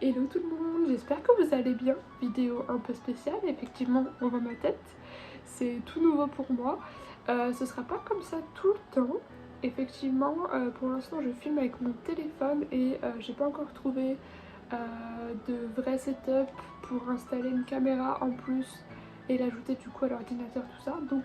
Hello tout le monde, j'espère que vous allez bien. Vidéo un peu spéciale, effectivement on voit ma tête, c'est tout nouveau pour moi. Ce sera pas comme ça tout le temps. Effectivement pour l'instant je filme avec mon téléphone et j'ai pas encore trouvé de vrai setup pour installer une caméra en plus et l'ajouter du coup à l'ordinateur, tout ça. Donc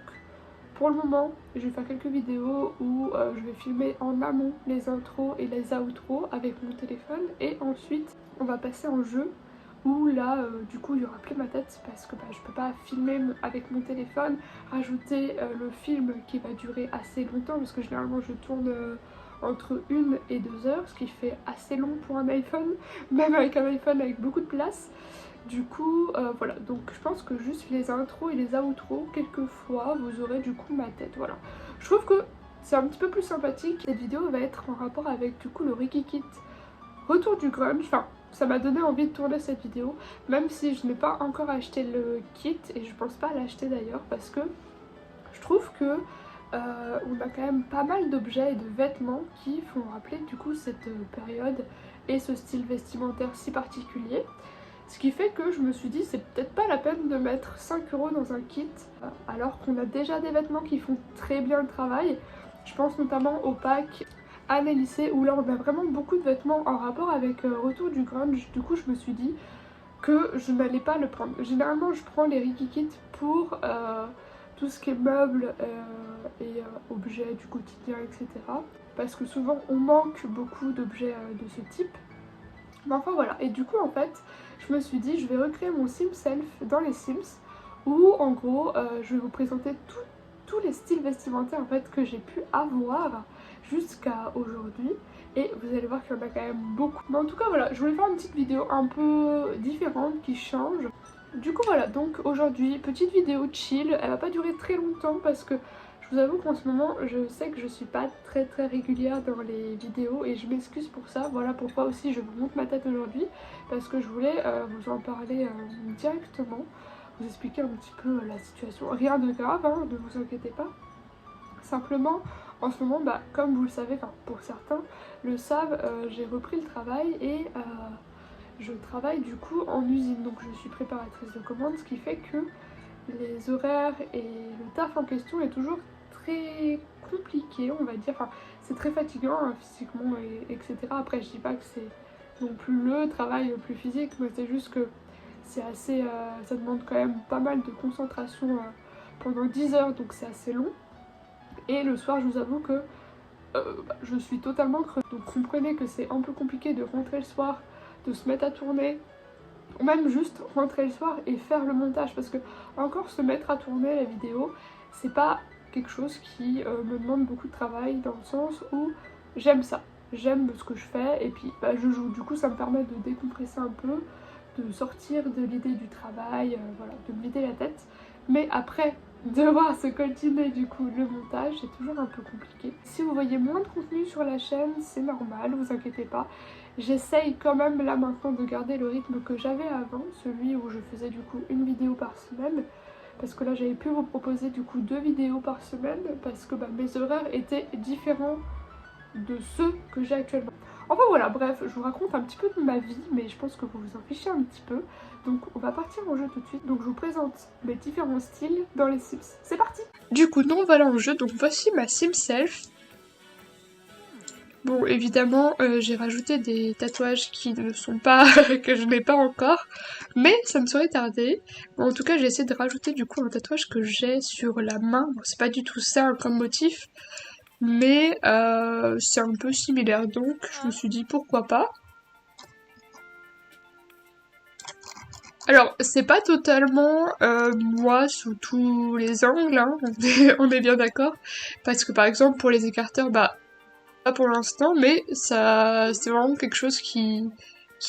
pour le moment, je vais faire quelques vidéos où je vais filmer en amont les intros et les outros avec mon téléphone et ensuite on va passer en jeu où là du coup il y aura plus ma tête parce que je peux pas filmer avec mon téléphone, rajouter le film qui va durer assez longtemps parce que généralement je tourne entre 1 et 2 heures, ce qui fait assez long pour un iPhone, même avec un iPhone avec beaucoup de place. Du coup voilà, donc je pense que juste les intros et les outros, quelquefois vous aurez du coup ma tête, voilà. Je trouve que c'est un petit peu plus sympathique. Cette vidéo va être en rapport avec du coup le Rikikit Retour du Grunge, enfin ça m'a donné envie de tourner cette vidéo, même si je n'ai pas encore acheté le kit et je pense pas l'acheter d'ailleurs parce que je trouve que on a quand même pas mal d'objets et de vêtements qui font rappeler du coup cette période et ce style vestimentaire si particulier. Ce qui fait que je me suis dit c'est peut-être pas la peine de mettre 5 € dans un kit alors qu'on a déjà des vêtements qui font très bien le travail. Je pense notamment au pack Anne et lycée où là on a vraiment beaucoup de vêtements en rapport avec Retour du Grunge. Du coup je me suis dit que je n'allais pas le prendre. Généralement je prends les Rikikit pour tout ce qui est meubles et objets du quotidien, etc. Parce que souvent on manque beaucoup d'objets de ce type. Mais enfin voilà, et du coup en fait je me suis dit je vais recréer mon Sim Self dans les Sims où en gros je vais vous présenter tous les styles vestimentaires en fait que j'ai pu avoir jusqu'à aujourd'hui et vous allez voir qu'il y en a quand même beaucoup. Mais en tout cas voilà, je voulais faire une petite vidéo un peu différente qui change. Du coup voilà, donc aujourd'hui petite vidéo chill, elle va pas durer très longtemps parce que je vous avoue qu'en ce moment je sais que je suis pas très régulière dans les vidéos et je m'excuse pour ça. Voilà pourquoi aussi je vous montre ma tête aujourd'hui, parce que je voulais vous en parler directement, vous expliquer un petit peu la situation. Rien de grave, hein, ne vous inquiétez pas. Simplement en ce moment, comme vous le savez, enfin pour certains le savent, j'ai repris le travail et je travaille du coup en usine. Donc je suis préparatrice de commandes, ce qui fait que les horaires et le taf en question est toujours très compliqué, on va dire. Enfin, c'est très fatigant hein, physiquement, etc. Après, je dis pas que c'est non plus le travail le plus physique, mais c'est juste que c'est assez. Ça demande quand même pas mal de concentration pendant 10 heures, donc c'est assez long. Et le soir, je vous avoue que je suis totalement creuse. Donc comprenez que c'est un peu compliqué de rentrer le soir, de se mettre à tourner, ou même juste rentrer le soir et faire le montage, parce que encore se mettre à tourner la vidéo c'est pas quelque chose qui me demande beaucoup de travail, dans le sens où j'aime ça, j'aime ce que je fais et puis je joue, du coup ça me permet de décompresser un peu, de sortir de l'idée du travail, voilà, de me vider la tête. Mais après devoir se continuer du coup le montage, c'est toujours un peu compliqué. Si vous voyez moins de contenu sur la chaîne, c'est normal, vous inquiétez pas. J'essaye quand même là maintenant de garder le rythme que j'avais avant, celui où je faisais du coup une vidéo par semaine. Parce que là j'avais pu vous proposer du coup 2 vidéos par semaine parce que mes horaires étaient différents de ceux que j'ai actuellement. Enfin voilà, bref, je vous raconte un petit peu de ma vie, mais je pense que vous vous en fichez un petit peu. Donc on va partir en jeu tout de suite. Donc je vous présente mes différents styles dans les Sims. C'est parti! Du coup, non, voilà en jeu, donc voici ma Sim Self. Bon, évidemment, j'ai rajouté des tatouages qui ne sont pas... que je n'ai pas encore, mais ça ne saurait tarder. Bon, en tout cas, j'ai essayé de rajouter du coup un tatouage que j'ai sur la main. Bon, c'est pas du tout ça comme motif, mais c'est un peu similaire, donc je me suis dit pourquoi pas. Alors, c'est pas totalement moi sous tous les angles, hein, on est bien d'accord, parce que par exemple pour les écarteurs, pas pour l'instant, mais ça c'est vraiment quelque chose qui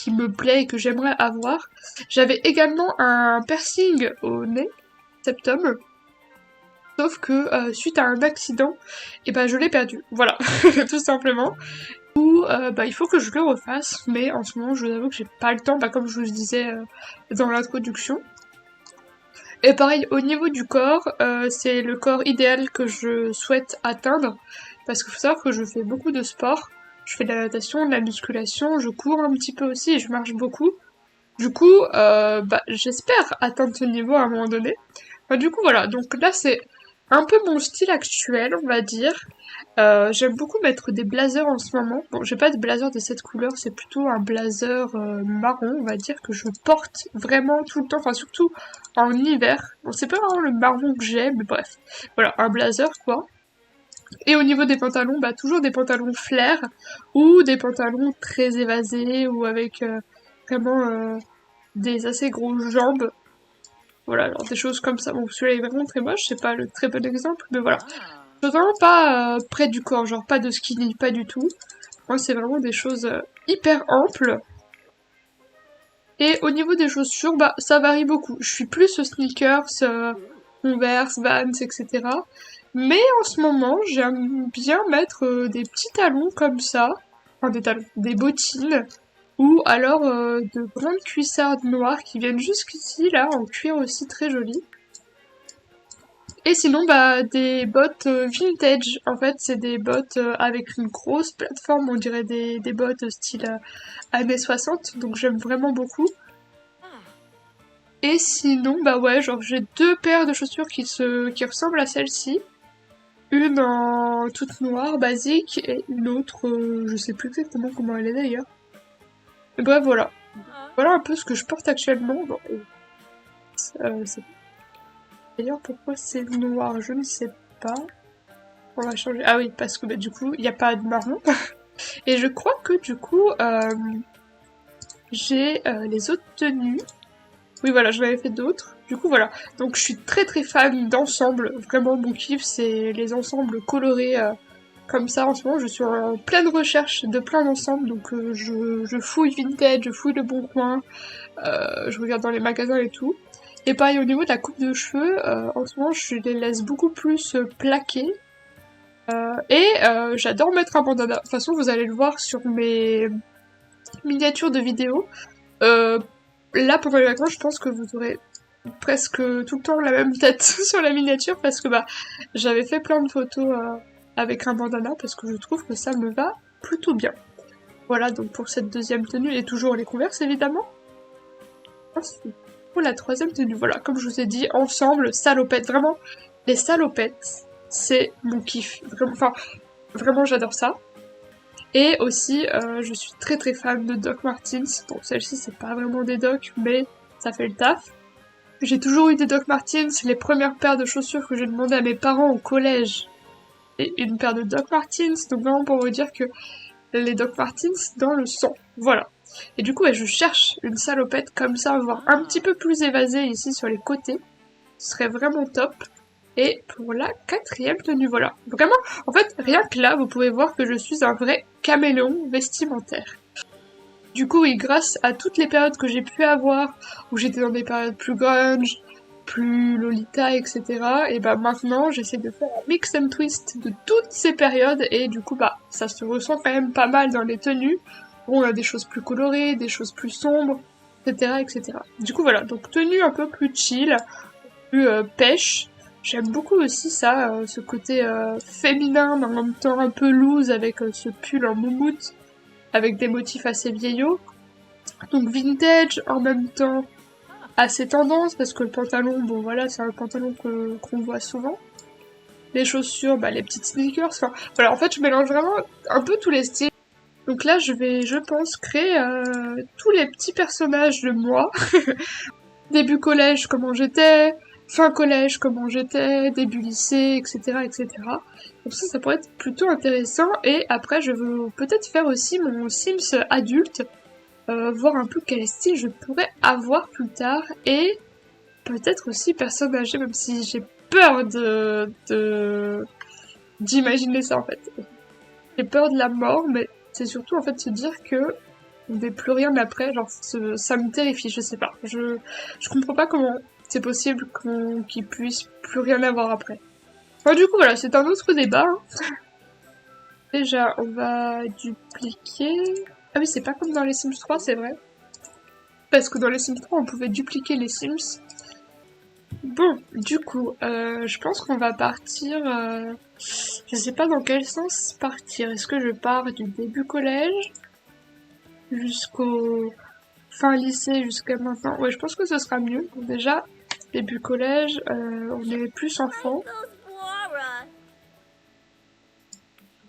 me plaît et que j'aimerais avoir. J'avais également un piercing au nez, septum, sauf que suite à un accident, et je l'ai perdu, voilà, tout simplement. Ou il faut que je le refasse, mais en ce moment je vous avoue que j'ai pas le temps, comme je vous le disais dans l'introduction. Et pareil, au niveau du corps, c'est le corps idéal que je souhaite atteindre, parce qu'il faut savoir que je fais beaucoup de sport. Je fais de la natation, de la musculation, je cours un petit peu aussi et je marche beaucoup. Du coup, j'espère atteindre ce niveau à un moment donné. Du coup, voilà. Donc là, c'est un peu mon style actuel, on va dire. J'aime beaucoup mettre des blazers en ce moment. Bon, j'ai pas de blazer de cette couleur, c'est plutôt un blazer marron, on va dire, que je porte vraiment tout le temps, enfin surtout en hiver. Bon, c'est pas vraiment le marron que j'aime, mais bref. Voilà, un blazer, quoi. Et au niveau des pantalons, toujours des pantalons flair, ou des pantalons très évasés, ou avec vraiment des assez grosses jambes. Voilà, alors des choses comme ça. Bon, celui-là est vraiment très moche, c'est pas le très bon exemple, mais voilà. C'est vraiment pas près du corps, genre pas de skinny, pas du tout. Moi, c'est vraiment des choses hyper amples. Et au niveau des chaussures, ça varie beaucoup. Je suis plus sneakers, Converse, Vans, etc. Mais en ce moment, j'aime bien mettre des petits talons comme ça. Enfin, des talons, des bottines. Ou alors de grandes cuissardes noires qui viennent jusqu'ici, là, en cuir aussi très joli. Et sinon, des bottes vintage. En fait, c'est des bottes avec une grosse plateforme, on dirait des bottes style années 60, donc j'aime vraiment beaucoup. Et sinon, ouais, genre j'ai deux paires de chaussures qui ressemblent à celle-ci. Une en toute noire, basique, et une autre, je sais plus exactement comment elle est d'ailleurs. Mais bref, voilà. Voilà un peu ce que je porte actuellement. Bon, d'ailleurs, pourquoi c'est noir, je ne sais pas. On va changer. Ah oui, parce que du coup, il n'y a pas de marron. Et je crois que du coup, j'ai les autres tenues. Oui, voilà, je l'avais fait d'autres. Du coup, voilà. Donc, je suis très très fan d'ensemble. Vraiment, mon kiff, c'est les ensembles colorés comme ça. En ce moment, je suis en pleine recherche de plein d'ensembles. Donc, je fouille Vinted, je fouille Le Bon Coin. Je regarde dans les magasins et tout. Et pareil, au niveau de la coupe de cheveux, en ce moment, je les laisse beaucoup plus plaquer. J'adore mettre un bandana. De toute façon, vous allez le voir sur mes miniatures de vidéos. Euh, Là, pendant les vacances, je pense que vous aurez presque tout le temps la même tête sur la miniature parce que j'avais fait plein de photos avec un bandana parce que je trouve que ça me va plutôt bien. Voilà donc pour cette deuxième tenue et toujours les Converse évidemment. Ensuite, pour la troisième tenue, voilà, comme je vous ai dit, ensemble, salopettes, vraiment, les salopettes, c'est mon kiff. Vraiment j'adore ça. Et aussi, je suis très très fan de Doc Martens. Bon, celle-ci, c'est pas vraiment des Doc, mais ça fait le taf. J'ai toujours eu des Doc Martens, les premières paires de chaussures que j'ai demandé à mes parents au collège. Et une paire de Doc Martens, donc vraiment pour vous dire que les Doc Martens dans le sang. Voilà. Et du coup, je cherche une salopette comme ça, voire un petit peu plus évasée ici sur les côtés. Ce serait vraiment top. Et pour la quatrième tenue, voilà. Vraiment, en fait, rien que là, vous pouvez voir que je suis un vrai caméléon vestimentaire. Du coup, oui, grâce à toutes les périodes que j'ai pu avoir, où j'étais dans des périodes plus grunge, plus Lolita, etc. Et maintenant, j'essaie de faire un mix and twist de toutes ces périodes, et du coup, ça se ressent quand même pas mal dans les tenues. Bon, on a des choses plus colorées, des choses plus sombres, etc., etc. Du coup, voilà, donc tenue un peu plus chill, plus pêche. J'aime beaucoup aussi ça, ce côté féminin, mais en même temps un peu loose, avec ce pull en moumoute, avec des motifs assez vieillots. Donc vintage, en même temps assez tendance, parce que le pantalon, bon voilà, c'est un pantalon qu'on voit souvent. Les chaussures, les petites sneakers, enfin voilà, en fait je mélange vraiment un peu tous les styles. Donc là je vais, je pense, créer tous les petits personnages de moi. Début collège, comment j'étais, fin collège, comment j'étais, début lycée, etc., etc. Donc ça pourrait être plutôt intéressant. Et après, je veux peut-être faire aussi mon Sims adulte, voir un peu quel style je pourrais avoir plus tard. Et peut-être aussi personne âgée, même si j'ai peur d'imaginer ça en fait. J'ai peur de la mort, mais c'est surtout en fait se dire que on n'est plus rien après, genre ça me terrifie, je sais pas. Je comprends pas comment c'est possible qu'il puisse plus rien avoir après. Enfin, du coup voilà, c'est un autre débat. Déjà, on va dupliquer... Ah oui, c'est pas comme dans les Sims 3, c'est vrai. Parce que dans les Sims 3, on pouvait dupliquer les Sims. Bon, du coup, je pense qu'on va partir... Je sais pas dans quel sens partir. Est-ce que je pars du début collège jusqu'au fin lycée jusqu'à maintenant. Ouais, je pense que ce sera mieux. Donc déjà, début collège, on est plus enfant.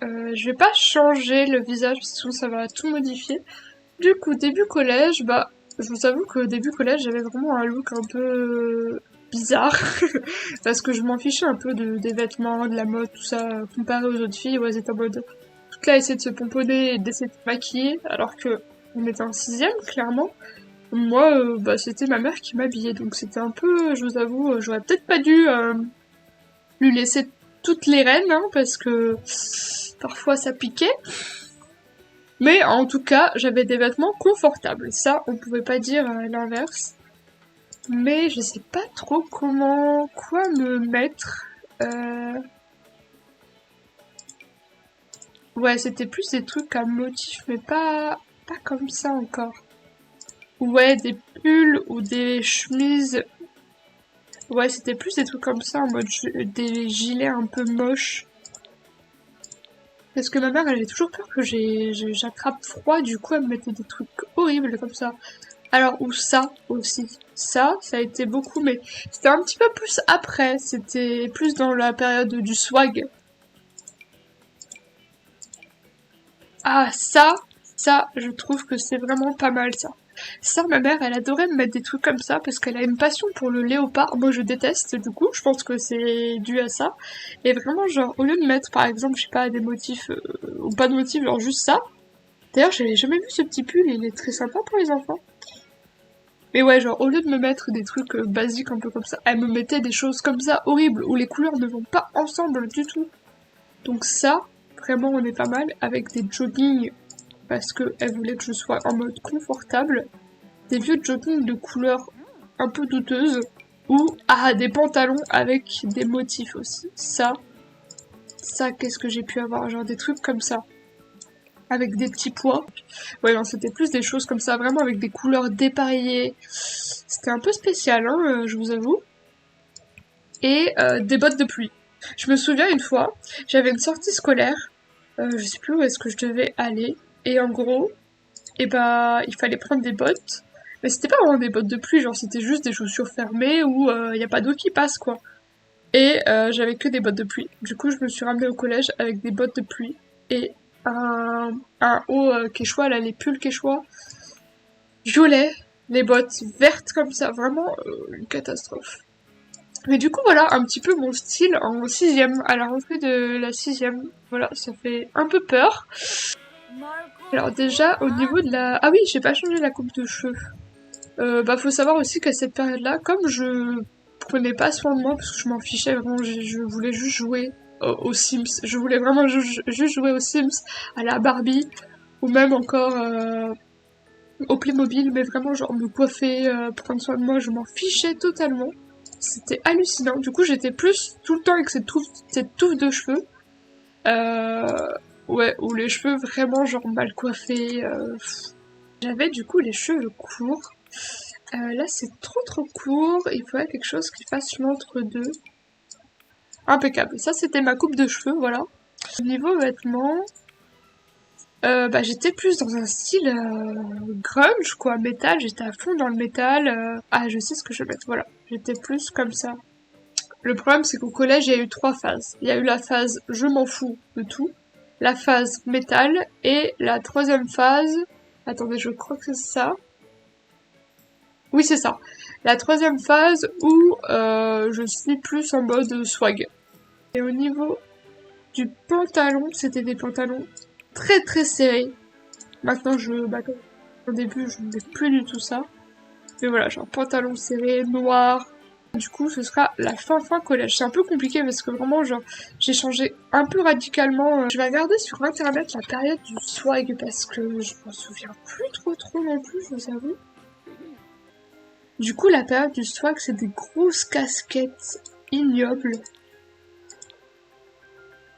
Je vais pas changer le visage, sinon ça va tout modifier. Du coup, début collège, bah, je vous avoue que début collège, j'avais vraiment un look un peu bizarre. Parce que je m'en fichais un peu des vêtements, de la mode, tout ça, comparé aux autres filles où elles étaient en mode toutes là à essayer de se pomponner et d'essayer de se maquiller, alors que on était en sixième, clairement. Moi, bah, c'était ma mère qui m'habillait, donc c'était un peu, je vous avoue, j'aurais peut-être pas dû lui laisser toutes les rênes, hein, parce que parfois ça piquait. Mais en tout cas, j'avais des vêtements confortables. Ça, on pouvait pas dire l'inverse. Mais je sais pas trop quoi me mettre. Ouais, c'était plus des trucs à motif, mais pas comme ça encore. Ouais, des pulls ou des chemises. Ouais, c'était plus des trucs comme ça, en mode des gilets un peu moches. Parce que ma mère, elle avait toujours peur que j'attrape froid, du coup, elle me mettait des trucs horribles comme ça. Alors, ou ça aussi. Ça a été beaucoup, mais c'était un petit peu plus après. C'était plus dans la période du swag. Ah, ça, je trouve que c'est vraiment pas mal, ça. Ça, ma mère, elle adorait me mettre des trucs comme ça parce qu'elle a une passion pour le léopard. Moi, je déteste, du coup, je pense que c'est dû à ça. Et vraiment, genre, au lieu de mettre, par exemple, je sais pas, des motifs, ou pas de motifs, genre juste ça. D'ailleurs, j'avais jamais vu ce petit pull, il est très sympa pour les enfants. Mais ouais, genre, au lieu de me mettre des trucs basiques un peu comme ça, elle me mettait des choses comme ça, horribles, où les couleurs ne vont pas ensemble du tout. Donc ça, vraiment, on est pas mal, avec des joggings, parce qu'elle voulait que je sois en mode confortable. Des vieux joggings de couleurs un peu douteuses, ou, des pantalons avec des motifs aussi. Ça, qu'est-ce que j'ai pu avoir? Genre des trucs comme ça. Avec des petits pois. Ouais, non, c'était plus des choses comme ça, vraiment avec des couleurs dépareillées. C'était un peu spécial, hein, je vous avoue. Et des bottes de pluie. Je me souviens une fois, j'avais une sortie scolaire, je sais plus où est-ce que je devais aller, et en gros, il fallait prendre des bottes, mais c'était pas vraiment des bottes de pluie, genre c'était juste des chaussures fermées où y a pas d'eau qui passe, quoi. Et j'avais que des bottes de pluie. Du coup, je me suis ramenée au collège avec des bottes de pluie et un haut quechua, là, les pulls quechua, violet, les bottes vertes comme ça, vraiment une catastrophe. Mais du coup, voilà un petit peu mon style en sixième, à la rentrée de la sixième. Voilà, ça fait un peu peur. Alors déjà, au niveau de la... Ah oui, j'ai pas changé la coupe de cheveux. Bah faut savoir aussi qu'à cette période-là, comme je prenais pas soin de moi, parce que je m'en fichais vraiment, je voulais juste jouer aux Sims. Je voulais vraiment juste jouer aux Sims, à la Barbie, ou même encore au Playmobil, mais vraiment genre me coiffer, prendre soin de moi, je m'en fichais totalement. C'était hallucinant. Du coup, j'étais plus tout le temps avec cette touffe de cheveux. Ouais, ou les cheveux vraiment genre mal coiffés. J'avais du coup les cheveux courts. Là, c'est trop court. Il faudrait quelque chose qui fasse l'entre-deux. Impeccable. Ça, c'était ma coupe de cheveux, voilà. Niveau vêtements, bah, j'étais plus dans un style grunge, quoi. Métal, j'étais à fond dans le métal. Ah, je sais ce que je vais mettre, voilà. J'étais plus comme ça. Le problème, c'est qu'au collège, il y a eu 3 phases. Il y a eu la phase je m'en fous de tout, la phase métal, et la troisième phase... Attendez, je crois que c'est ça. Oui, c'est ça. La troisième phase où je suis plus en mode swag. Et au niveau du pantalon, c'était des pantalons très serrés. Maintenant, au début, je ne mets plus du tout ça. Mais voilà, genre pantalon serré, noir. Du coup, ce sera la fin collège. C'est un peu compliqué parce que vraiment, genre, j'ai changé un peu radicalement. Je vais regarder sur internet la période du swag parce que je m'en souviens plus trop non plus, je vous avoue. Du coup, la période du swag, c'est des grosses casquettes ignobles.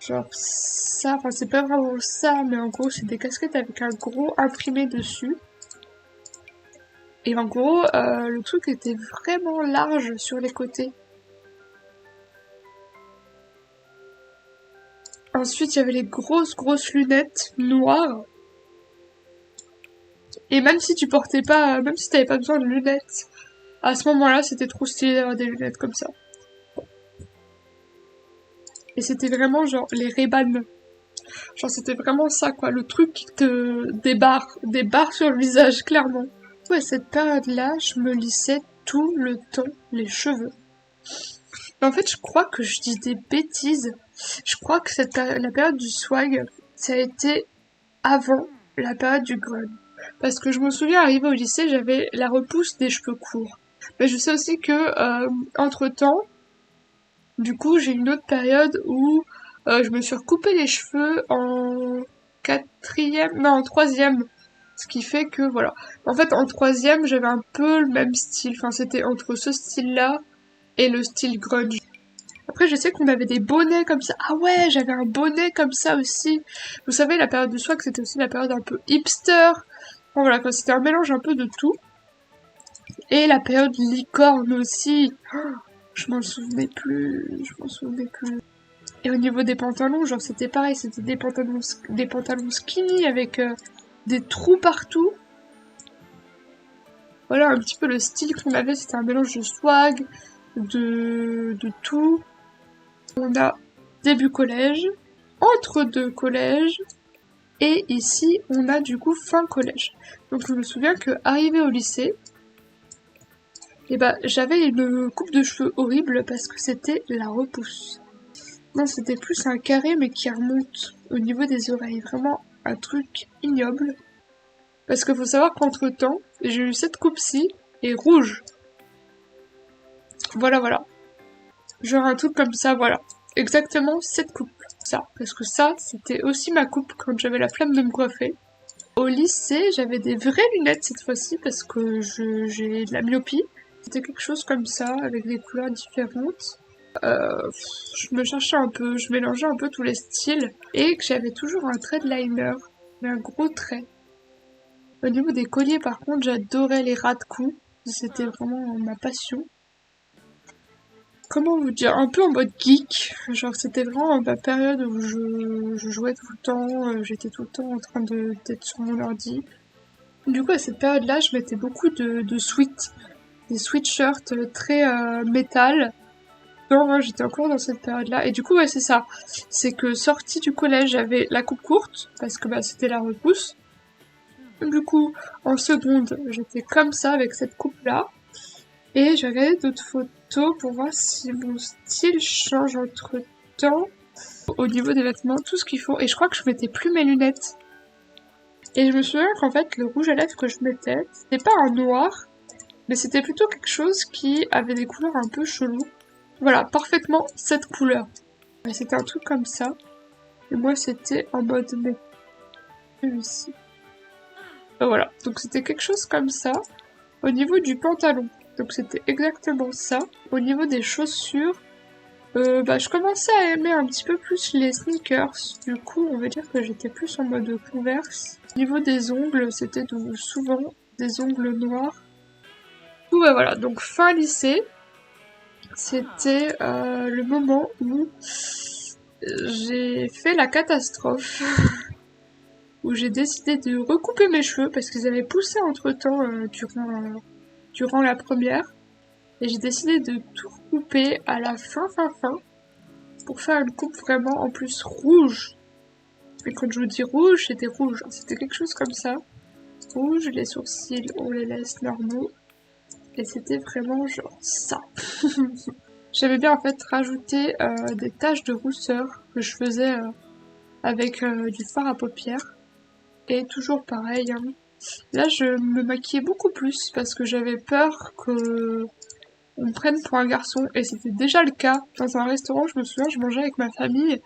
Genre ça, enfin c'est pas vraiment ça, mais en gros c'est des casquettes avec un gros imprimé dessus. Et en gros, le truc était vraiment large sur les côtés. Ensuite, il y avait les grosses lunettes noires. Et même si tu portais pas, même si t'avais pas besoin de lunettes, à ce moment-là, c'était trop stylé d'avoir des lunettes comme ça. Et c'était vraiment genre les Ray-Ban. Genre c'était vraiment ça quoi, le truc qui te débarre sur le visage, clairement. Ouais, cette période-là, je me lissais tout le temps les cheveux. Mais en fait, je crois que je dis des bêtises. Je crois que la période du swag, ça a été avant la période du grunge. Parce que je me souviens, arrivé au lycée, j'avais la repousse des cheveux courts. Mais je sais aussi que, entre-temps, du coup, j'ai une autre période où je me suis recoupé les cheveux en en troisième. Ce qui fait que, voilà. En fait, en troisième, j'avais un peu le même style. Enfin, c'était entre ce style-là et le style grunge. Après, je sais qu'on avait des bonnets comme ça. Ah ouais, j'avais un bonnet comme ça aussi. Vous savez, la période du swag, c'était aussi la période un peu hipster. Bon, voilà, quoi, c'était un mélange un peu de tout. Et la période licorne aussi. Oh, je m'en souvenais plus. Et au niveau des pantalons, genre, c'était pareil. C'était des pantalons skinny avec des trous partout. Voilà, un petit peu le style qu'on avait. C'était un mélange de swag, de tout. On a début collège, entre deux collèges, et ici on a du coup fin collège. Donc je me souviens que arrivé au lycée, et bah j'avais une coupe de cheveux horrible parce que c'était la repousse. Non, c'était plus un carré mais qui remonte au niveau des oreilles, vraiment un truc ignoble. Parce qu'il faut savoir qu'entre temps, j'ai eu cette coupe-ci et rouge. Voilà. Genre un truc comme ça, voilà. Exactement cette coupe, ça. Parce que ça, c'était aussi ma coupe quand j'avais la flemme de me coiffer. Au lycée, j'avais des vraies lunettes cette fois-ci parce que j'ai de la myopie. C'était quelque chose comme ça, avec des couleurs différentes. Je me cherchais un peu, je mélangeais un peu tous les styles. Et que j'avais toujours un trait de liner, mais un gros trait. Au niveau des colliers, par contre, j'adorais les ras de cou. C'était vraiment ma passion. Comment vous dire, un peu en mode geek, genre c'était vraiment ma période où je jouais tout le temps, j'étais tout le temps en train d'être sur mon ordi. Du coup à cette période-là je mettais beaucoup de sweats, des sweatshirts très métal. Non, moi j'étais encore dans cette période-là, et du coup ouais c'est ça, c'est que sortie du collège j'avais la coupe courte, parce que bah c'était la repousse. Du coup en seconde j'étais comme ça avec cette coupe-là. Et j'ai regardé d'autres photos pour voir si mon style change entre temps. Au niveau des vêtements, tout ce qu'il faut. Et je crois que je mettais plus mes lunettes. Et je me souviens qu'en fait, le rouge à lèvres que je mettais, c'était pas un noir, mais c'était plutôt quelque chose qui avait des couleurs un peu cheloues. Voilà, parfaitement cette couleur. Et c'était un truc comme ça. Et moi, c'était en mode ici. Voilà, donc c'était quelque chose comme ça. Au niveau du pantalon. Donc c'était exactement ça. Au niveau des chaussures, je commençais à aimer un petit peu plus les sneakers. Du coup, on va dire que j'étais plus en mode Converse. Au niveau des ongles, c'était souvent des ongles noirs. Du coup, voilà. Donc fin lycée, c'était le moment où j'ai fait la catastrophe. Où j'ai décidé de recouper mes cheveux parce qu'ils avaient poussé entre-temps durant la première. Et j'ai décidé de tout recouper à la fin pour faire une coupe vraiment en plus rouge. Et quand je vous dis rouge, c'était rouge. C'était quelque chose comme ça. Rouge, les sourcils, on les laisse normaux. Et c'était vraiment genre ça. J'aimais bien en fait rajouter des taches de rousseur que je faisais avec du fard à paupières. Et toujours pareil, hein. Là, je me maquillais beaucoup plus parce que j'avais peur que on me prenne pour un garçon, et c'était déjà le cas. Dans un restaurant, je me souviens, je mangeais avec ma famille,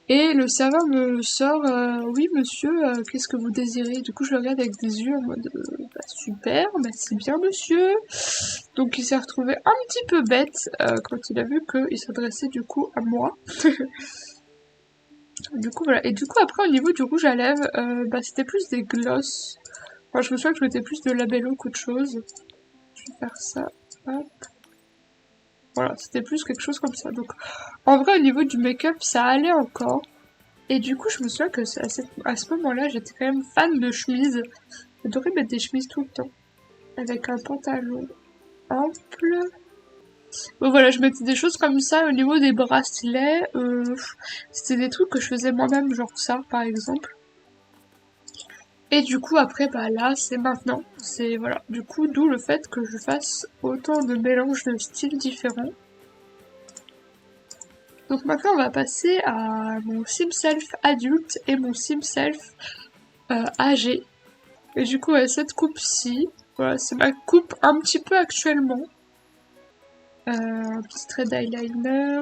et le serveur me sort oui monsieur, qu'est-ce que vous désirez? Du coup, je le regarde avec des yeux en mode super, merci bien monsieur. Donc il s'est retrouvé un petit peu bête quand il a vu qu'il s'adressait du coup à moi. Du coup voilà, et du coup après au niveau du rouge à lèvres, c'était plus des gloss. Enfin, je me souviens que je mettais plus de labello qu'autre chose. Je vais faire ça, hop. Voilà, c'était plus quelque chose comme ça. Donc, en vrai, au niveau du make-up, ça allait encore. Et du coup, je me souviens que à ce moment-là, j'étais quand même fan de chemises. J'adorais mettre des chemises tout le temps. Avec un pantalon ample. Bon voilà, je mettais des choses comme ça au niveau des bracelets. C'était des trucs que je faisais moi-même, genre ça par exemple. Et du coup après bah là c'est maintenant. C'est voilà. Du coup d'où le fait que je fasse autant de mélanges de styles différents. Donc maintenant on va passer à mon sim self adulte et mon sim self âgé. Et du coup cette coupe-ci, voilà, c'est ma coupe un petit peu actuellement. Un petit trait d'eyeliner.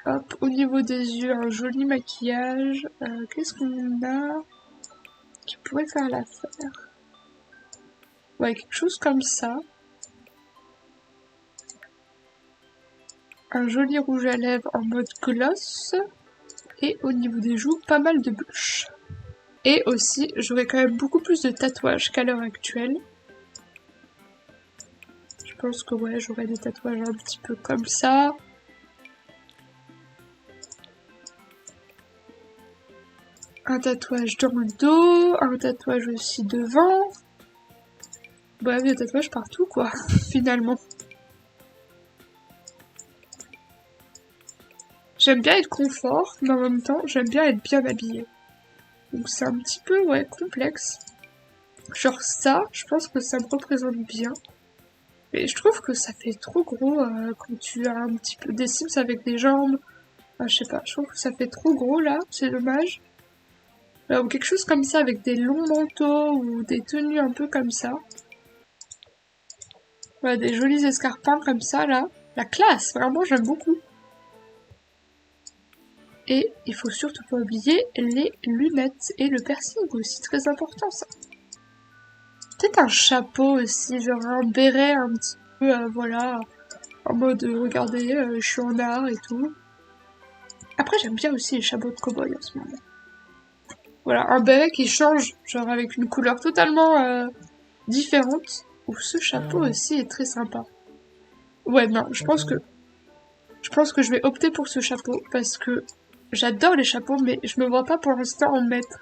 Hop, au niveau des yeux, un joli maquillage. Qu'est-ce qu'on a qui pourrait faire l'affaire? Ouais, quelque chose comme ça. Un joli rouge à lèvres en mode gloss. Et au niveau des joues, pas mal de blush. Et aussi, j'aurais quand même beaucoup plus de tatouages qu'à l'heure actuelle. Je pense que ouais, j'aurais des tatouages un petit peu comme ça. Un tatouage dans le dos, un tatouage aussi devant. Bref, des tatouages partout quoi, finalement. J'aime bien être confort, mais en même temps, j'aime bien être bien habillée. Donc c'est un petit peu, ouais, complexe. Genre ça, je pense que ça me représente bien. Mais je trouve que ça fait trop gros quand tu as un petit peu des Sims avec des jambes. Enfin, je sais pas, je trouve que ça fait trop gros là, c'est dommage. Ou quelque chose comme ça avec des longs manteaux ou des tenues un peu comme ça. Voilà, des jolis escarpins comme ça là. La classe, vraiment j'aime beaucoup. Et il faut surtout pas oublier les lunettes et le piercing aussi, très important ça. Peut-être un chapeau aussi, genre un béret un petit peu, voilà, en mode regardez, je suis en art et tout. Après j'aime bien aussi les chapeaux de cow-boy en ce moment. Voilà, un béret qui change, genre avec une couleur totalement différente. Ou ce chapeau aussi est très sympa. Ouais, non, je pense que je vais opter pour ce chapeau parce que j'adore les chapeaux, mais je me vois pas pour l'instant en mettre.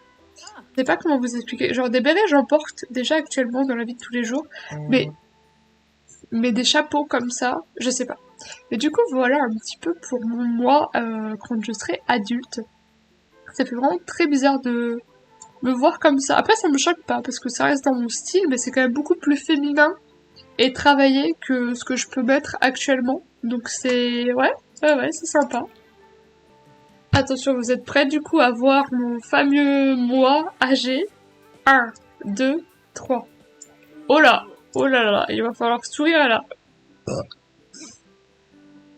Je sais pas comment vous expliquer. Genre des bérets, j'en porte déjà actuellement dans la vie de tous les jours, mais des chapeaux comme ça, je sais pas. Mais du coup, voilà un petit peu pour moi quand je serai adulte. Ça fait vraiment très bizarre de me voir comme ça. Après, ça me choque pas parce que ça reste dans mon style, mais c'est quand même beaucoup plus féminin et travaillé que ce que je peux mettre actuellement. Donc c'est ouais, c'est sympa. Attention, vous êtes prêts du coup à voir mon fameux moi âgé. 1, 2, 3. Oh là! Oh là là, il va falloir sourire là.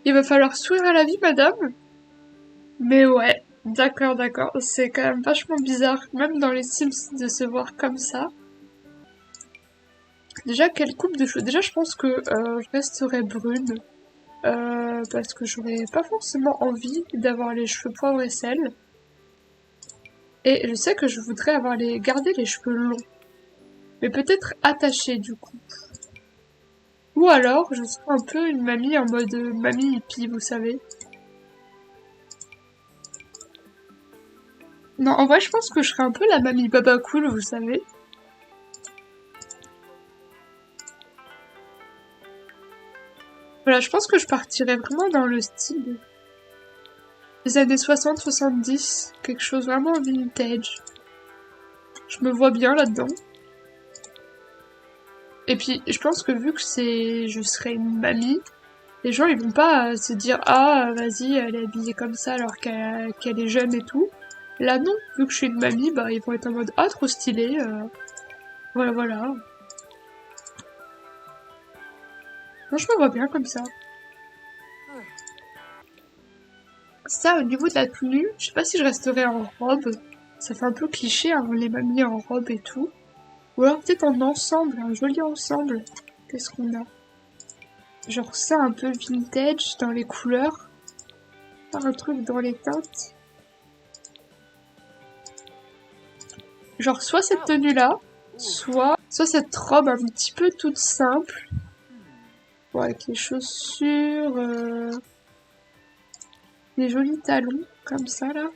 Il va falloir sourire à la vie, madame. Mais ouais, d'accord, d'accord. C'est quand même vachement bizarre, même dans les Sims, de se voir comme ça. Déjà, quelle coupe de cheveux? Déjà, je pense que je resterai brune. Parce que j'aurais pas forcément envie d'avoir les cheveux poivre et sel. Et je sais que je voudrais garder les cheveux longs. Mais peut-être attachés du coup. Ou alors, je serais un peu une mamie en mode mamie hippie, vous savez. Non, en vrai, je pense que je serais un peu la mamie baba cool, vous savez. Voilà, je pense que je partirais vraiment dans le style des années 60-70. Quelque chose vraiment vintage. Je me vois bien là-dedans. Et puis, je pense que vu que je serais une mamie, les gens ils vont pas se dire ah vas-y elle est habillée comme ça alors qu'elle est jeune et tout. Là non, vu que je suis une mamie, bah ils vont être en mode ah trop stylé. Voilà voilà. Moi je me vois bien comme ça. Ça au niveau de la tenue, je sais pas si je resterai en robe. Ça fait un peu cliché hein, les mamies en robe et tout. Ou alors peut-être en ensemble, un joli ensemble. Qu'est-ce qu'on a? Genre ça un peu vintage dans les couleurs. Un truc dans les teintes. Genre soit cette tenue là, soit cette robe un petit peu toute simple. Bon, avec les chaussures, les jolis talons comme ça là.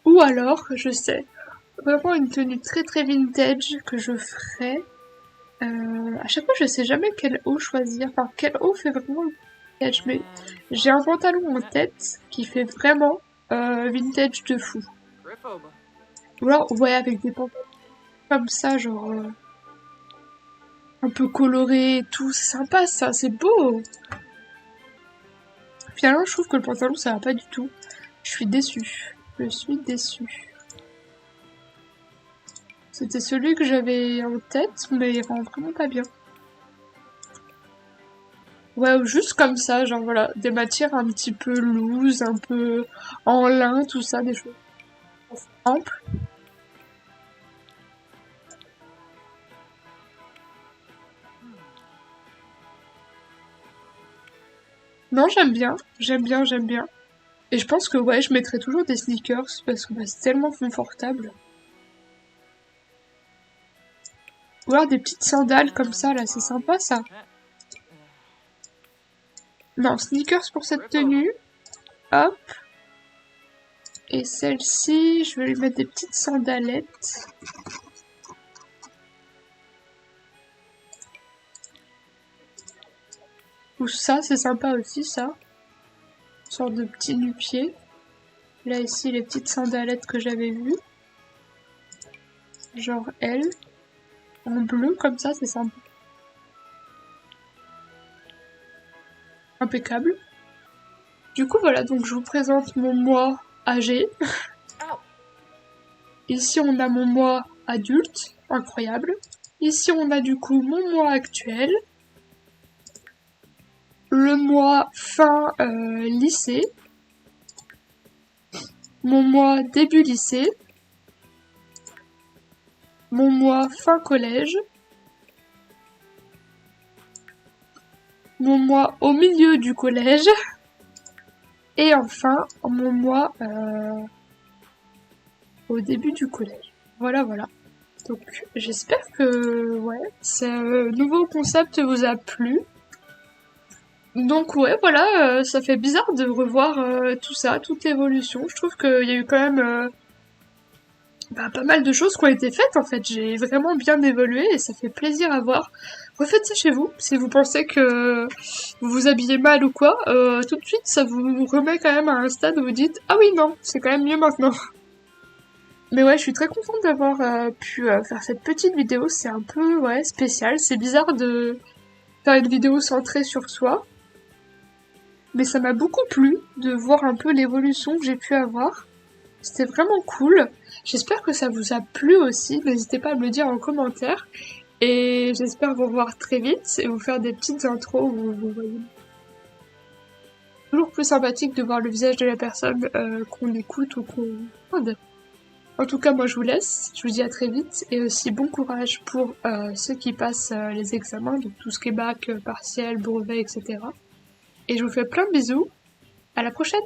Ou alors, je sais, vraiment une tenue très très vintage que je ferais. À chaque fois, je sais jamais quel haut choisir. Enfin, quel haut fait vraiment vintage. Mais j'ai un pantalon en tête qui fait vraiment vintage de fou. Ou alors, ouais, avec des pantalons comme ça, genre un peu coloré et tout. C'est sympa ça, c'est beau. Finalement, je trouve que le pantalon, ça va pas du tout. Je suis déçue. Je suis déçue. C'était celui que j'avais en tête, mais il rend vraiment pas bien. Ouais, ou juste comme ça, genre voilà, des matières un petit peu loose, un peu en lin, tout ça, des choses simples. Non, j'aime bien, j'aime bien, j'aime bien. Et je pense que ouais, je mettrai toujours des sneakers parce que bah, c'est tellement confortable. Ou alors des petites sandales comme ça, là, c'est sympa ça. Non, sneakers pour cette tenue. Hop. Et celle-ci, je vais lui mettre des petites sandalettes. Ou ça, c'est sympa aussi, ça. Une sorte de petit nu-pied. Là, ici, les petites sandalettes que j'avais vues. Genre elle. En bleu, comme ça, c'est sympa. Impeccable. Du coup, voilà, donc je vous présente mon moi âgé. Ici, on a mon moi adulte. Incroyable. Ici, on a du coup mon moi actuel. Le moi fin lycée. Mon moi début lycée. Mon moi fin collège. Mon moi au milieu du collège. Et enfin, mon moi au début du collège. Voilà, voilà. Donc, j'espère que, ouais, ce nouveau concept vous a plu. Donc, ouais, voilà, ça fait bizarre de revoir tout ça, toute l'évolution. Je trouve qu'il y a eu quand même pas mal de choses qui ont été faites, en fait. J'ai vraiment bien évolué et ça fait plaisir à voir. Refaites ça chez vous, si vous pensez que vous vous habillez mal ou quoi. Tout de suite, ça vous remet quand même à un stade où vous dites « Ah oui, non, c'est quand même mieux maintenant ». Mais ouais, je suis très contente d'avoir pu faire cette petite vidéo. C'est un peu, ouais, spécial. C'est bizarre de faire une vidéo centrée sur soi. Mais ça m'a beaucoup plu de voir un peu l'évolution que j'ai pu avoir. C'était vraiment cool. J'espère que ça vous a plu aussi. N'hésitez pas à me le dire en commentaire. Et j'espère vous revoir très vite et vous faire des petites intros où vous voyez. Toujours plus sympathique de voir le visage de la personne qu'on écoute ou qu'on regarde. En tout cas, moi je vous laisse, je vous dis à très vite, et aussi bon courage pour ceux qui passent les examens, donc tout ce qui est bac, partiel, brevet, etc. Et je vous fais plein de bisous, à la prochaine!